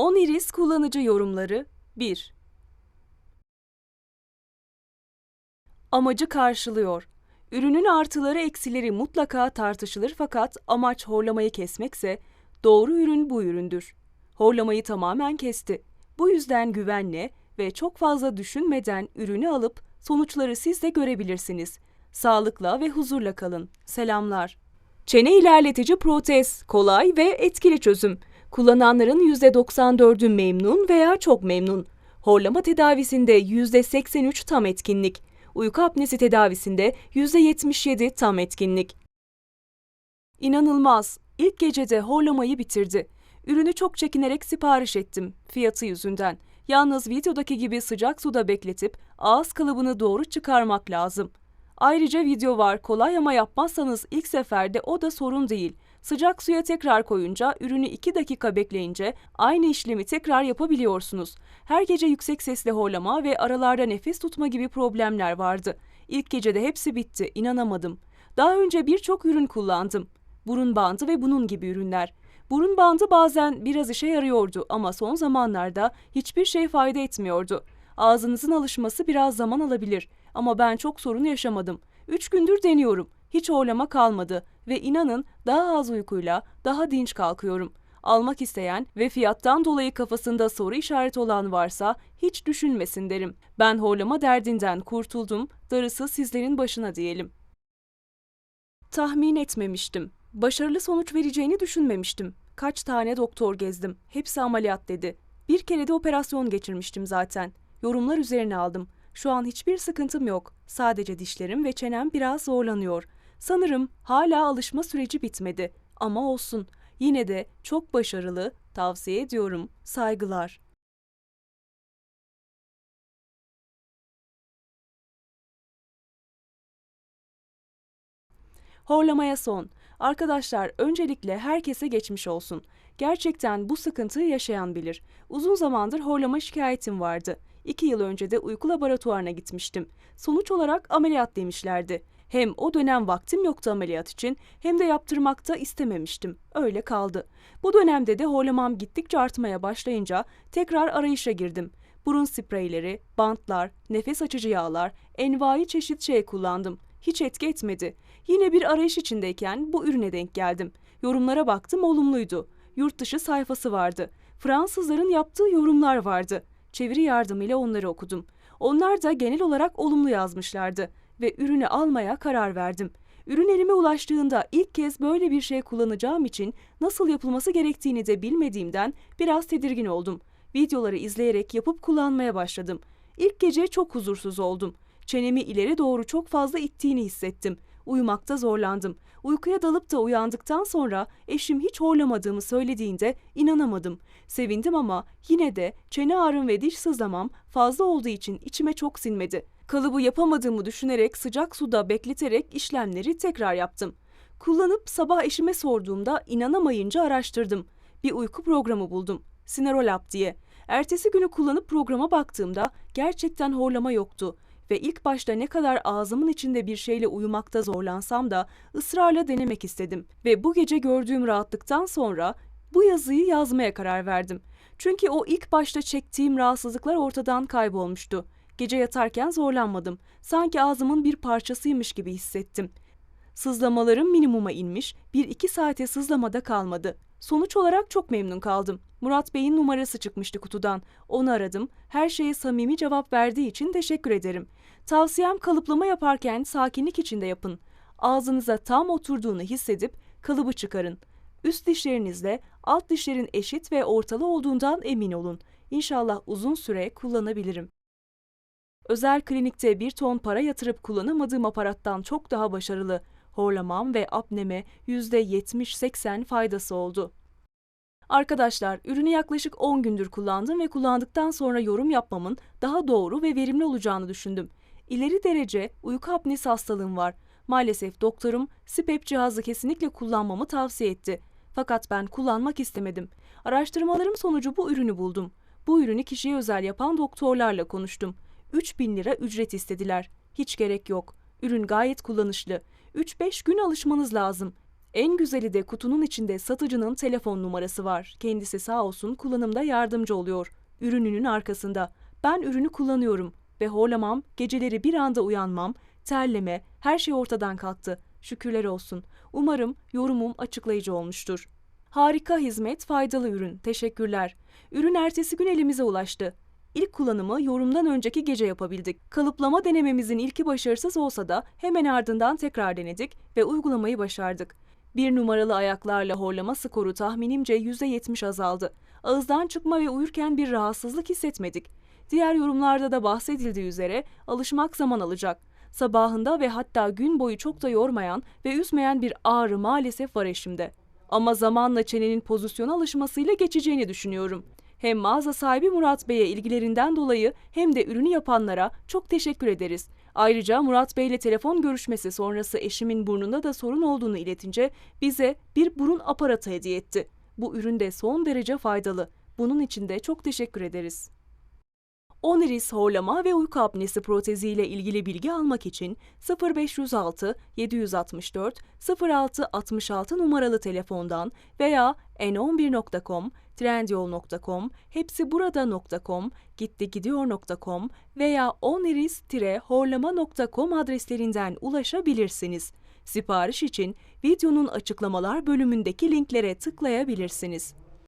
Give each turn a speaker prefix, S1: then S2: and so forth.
S1: Oniris kullanıcı yorumları 1. Amacı karşılıyor. Ürünün artıları eksileri mutlaka tartışılır fakat amaç horlamayı kesmekse doğru ürün bu üründür. Horlamayı tamamen kesti. Bu yüzden güvenle ve çok fazla düşünmeden ürünü alıp sonuçları siz de görebilirsiniz. Sağlıkla ve huzurla kalın. Selamlar. Çene ilerletici protez, kolay ve etkili çözüm. Kullananların %94'ü memnun veya çok memnun. Horlama tedavisinde %83 tam etkinlik. Uyku apnesi tedavisinde %77 tam etkinlik. İnanılmaz! İlk gecede horlamayı bitirdi. Ürünü çok çekinerek sipariş ettim, fiyatı yüzünden. Yalnız videodaki gibi sıcak suda bekletip ağız kalıbını doğru çıkarmak lazım. Ayrıca video var, kolay ama yapmazsanız ilk seferde o da sorun değil. Sıcak suya tekrar koyunca, ürünü 2 dakika bekleyince aynı işlemi tekrar yapabiliyorsunuz. Her gece yüksek sesle horlama ve aralarda nefes tutma gibi problemler vardı. İlk gecede hepsi bitti, inanamadım. Daha önce birçok ürün kullandım. Burun bandı ve bunun gibi ürünler. Burun bandı bazen biraz işe yarıyordu ama son zamanlarda hiçbir şey fayda etmiyordu. Ağzınızın alışması biraz zaman alabilir ama ben çok sorun yaşamadım. 3 gündür deniyorum. Hiç horlama kalmadı ve inanın daha az uykuyla daha dinç kalkıyorum. Almak isteyen ve fiyattan dolayı kafasında soru işareti olan varsa hiç düşünmesin derim. Ben horlama derdinden kurtuldum, darısı sizlerin başına diyelim. Tahmin etmemiştim. Başarılı sonuç vereceğini düşünmemiştim. Kaç tane doktor gezdim. Hepsi ameliyat dedi. Bir kere de operasyon geçirmiştim zaten. Yorumlar üzerine aldım. Şu an hiçbir sıkıntım yok. Sadece dişlerim ve çenem biraz zorlanıyor. Sanırım hala alışma süreci bitmedi. Ama olsun. Yine de çok başarılı. Tavsiye ediyorum. Saygılar. Horlamaya son. Arkadaşlar öncelikle herkese geçmiş olsun. Gerçekten bu sıkıntıyı yaşayan bilir. Uzun zamandır horlama şikayetim vardı. 2 yıl önce de uyku laboratuvarına gitmiştim. Sonuç olarak ameliyat demişlerdi. Hem o dönem vaktim yoktu ameliyat için hem de yaptırmakta istememiştim. Öyle kaldı. Bu dönemde de horlamam gittikçe artmaya başlayınca tekrar arayışa girdim. Burun spreyleri, bantlar, nefes açıcı yağlar, envai çeşit şey kullandım. Hiç etki etmedi. Yine bir arayış içindeyken bu ürüne denk geldim. Yorumlara baktım, olumluydu. Yurt dışı sayfası vardı. Fransızların yaptığı yorumlar vardı. Çeviri yardımıyla onları okudum. Onlar da genel olarak olumlu yazmışlardı ve ürünü almaya karar verdim. Ürün elime ulaştığında ilk kez böyle bir şey kullanacağım için nasıl yapılması gerektiğini de bilmediğimden biraz tedirgin oldum. Videoları izleyerek yapıp kullanmaya başladım. İlk gece çok huzursuz oldum. Çenemi ileri doğru çok fazla ittiğini hissettim. Uyumakta zorlandım. Uykuya dalıp da uyandıktan sonra eşim hiç horlamadığımı söylediğinde inanamadım. Sevindim ama yine de çene ağrım ve diş sızlamam fazla olduğu için içime çok sinmedi. Kalıbı yapamadığımı düşünerek sıcak suda bekleterek işlemleri tekrar yaptım. Kullanıp sabah eşime sorduğumda inanamayınca araştırdım. Bir uyku programı buldum. Sinerolab diye. Ertesi günü kullanıp programa baktığımda gerçekten horlama yoktu. Ve ilk başta ne kadar ağzımın içinde bir şeyle uyumakta zorlansam da ısrarla denemek istedim. Ve bu gece gördüğüm rahatlıktan sonra bu yazıyı yazmaya karar verdim. Çünkü o ilk başta çektiğim rahatsızlıklar ortadan kaybolmuştu. Gece yatarken zorlanmadım. Sanki ağzımın bir parçasıymış gibi hissettim. Sızlamalarım minimuma inmiş, 1-2 saate sızlamada kalmadı. Sonuç olarak çok memnun kaldım. Murat Bey'in numarası çıkmıştı kutudan. Onu aradım. Her şeye samimi cevap verdiği için teşekkür ederim. Tavsiyem kalıplama yaparken sakinlik içinde yapın. Ağzınıza tam oturduğunu hissedip kalıbı çıkarın. Üst dişlerinizle alt dişlerin eşit ve ortalı olduğundan emin olun. İnşallah uzun süre kullanabilirim. Özel klinikte 1 ton para yatırıp kullanamadığım aparattan çok daha başarılı. Horlamam ve apneme %70-80 faydası oldu. Arkadaşlar, ürünü yaklaşık 10 gündür kullandım ve kullandıktan sonra yorum yapmamın daha doğru ve verimli olacağını düşündüm. İleri derece uyku apnesi hastalığım var. Maalesef doktorum CPAP cihazı kesinlikle kullanmamı tavsiye etti. Fakat ben kullanmak istemedim. Araştırmalarım sonucu bu ürünü buldum. Bu ürünü kişiye özel yapan doktorlarla konuştum. 3.000 lira ücret istediler. Hiç gerek yok. Ürün gayet kullanışlı. 3-5 gün alışmanız lazım. En güzeli de kutunun içinde satıcının telefon numarası var. Kendisi sağ olsun kullanımda yardımcı oluyor. Ürününün arkasında. Ben ürünü kullanıyorum ve horlamam, geceleri bir anda uyanmam, terleme, her şey ortadan kalktı. Şükürler olsun. Umarım yorumum açıklayıcı olmuştur. Harika hizmet, faydalı ürün. Teşekkürler. Ürün ertesi gün elimize ulaştı. İlk kullanımı yorumdan önceki gece yapabildik. Kalıplama denememizin ilki başarısız olsa da hemen ardından tekrar denedik ve uygulamayı başardık. Bir numaralı ayaklarla horlama skoru tahminimce %70 azaldı. Ağızdan çıkma ve uyurken bir rahatsızlık hissetmedik. Diğer yorumlarda da bahsedildiği üzere alışmak zaman alacak. Sabahında ve hatta gün boyu çok da yormayan ve üzmeyen bir ağrı maalesef var eşimde. Ama zamanla çenenin pozisyona alışmasıyla geçeceğini düşünüyorum. Hem mağaza sahibi Murat Bey'e ilgilerinden dolayı hem de ürünü yapanlara çok teşekkür ederiz. Ayrıca Murat Bey ile telefon görüşmesi sonrası eşimin burnunda da sorun olduğunu iletince bize bir burun aparatı hediye etti. Bu ürün de son derece faydalı. Bunun için de çok teşekkür ederiz. Oniris horlama ve uyku apnesi proteziyle ilgili bilgi almak için 0506 764 06 66 numaralı telefondan veya n11.com, trendyol.com, hepsiburada.com, gittigidiyor.com veya oniris-horlama.com adreslerinden ulaşabilirsiniz. Sipariş için videonun açıklamalar bölümündeki linklere tıklayabilirsiniz.